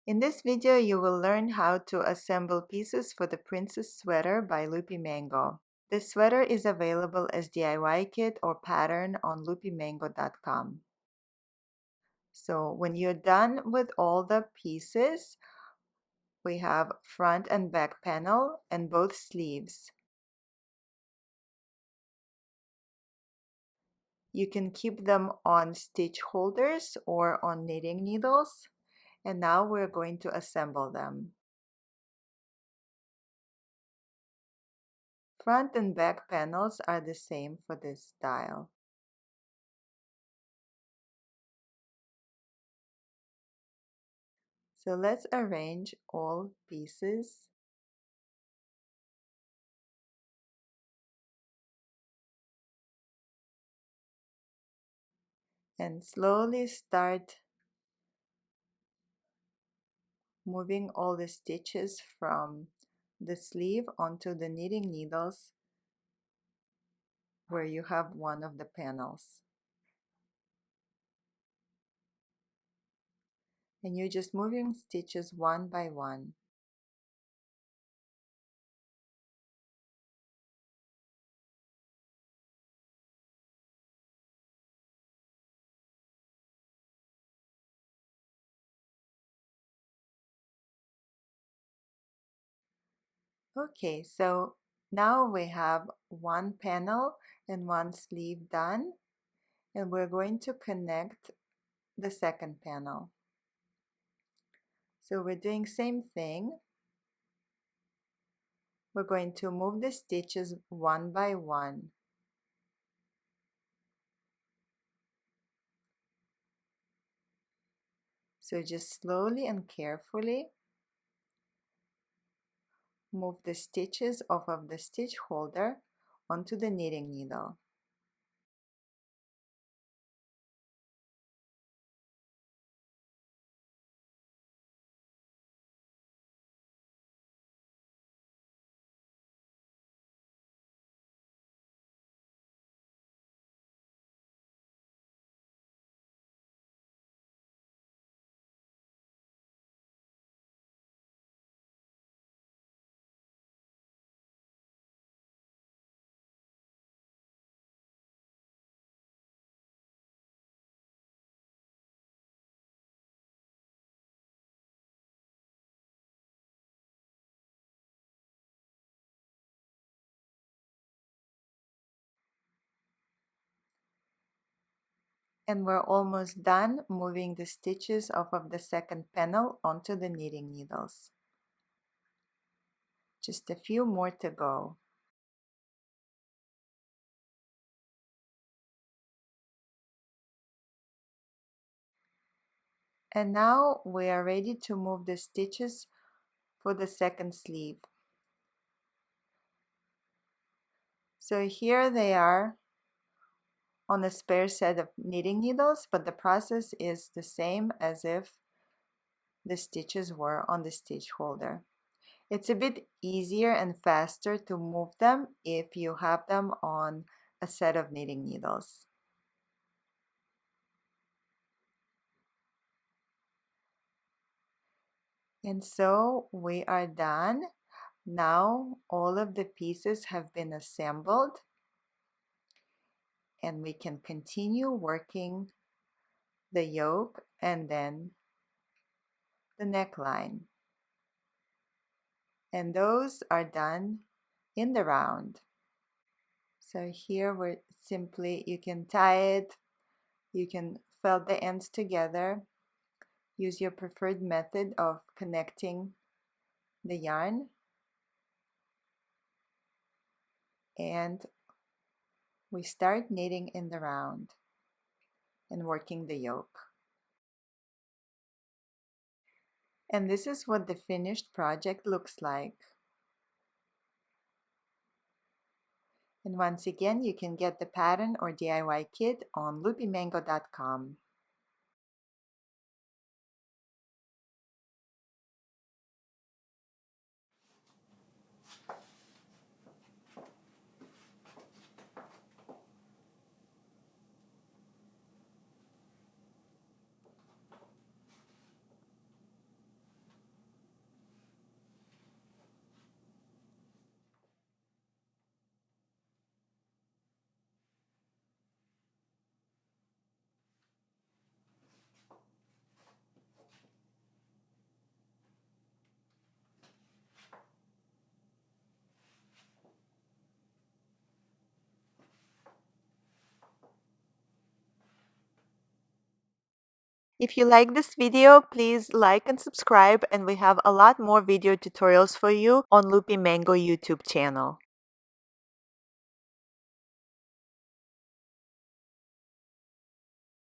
In this video, you will learn how to assemble pieces for the princess sweater by loopymango. This sweater is available as DIY kit or pattern on loopymango.com. So when you're done with all the pieces, we have front and back panel and both sleeves. You can keep them on stitch holders or on knitting needles. And now we're going to assemble them. Front and back panels are the same for this style. So let's arrange all pieces. And slowly start moving all the stitches from the sleeve onto the knitting needles where you have one of the panels. And you're just moving stitches one by one. Okay, so now we have one panel and one sleeve done, and we're going to connect the second panel. So we're doing same thing. We're going to move the stitches one by one. So just slowly and carefully move the stitches off of the stitch holder onto the knitting needle. And we're almost done moving the stitches off of the second panel onto the knitting needles. Just a few more to go. And now we are ready to move the stitches for the second sleeve. So here they are on a spare set of knitting needles, but the process is the same as if the stitches were on the stitch holder. It's a bit easier and faster to move them if you have them on a set of knitting needles. And so we are done. Now all of the pieces have been assembled and we can continue working the yoke and then the neckline. And those are done in the round. So here we're simply, you can tie it, you can felt the ends together, use your preferred method of connecting the yarn, and we start knitting in the round and working the yoke. And this is what the finished project looks like. And once again, you can get the pattern or DIY kit on loopymango.com. If you like this video, please like and subscribe, and we have a lot more video tutorials for you on loopymango YouTube channel.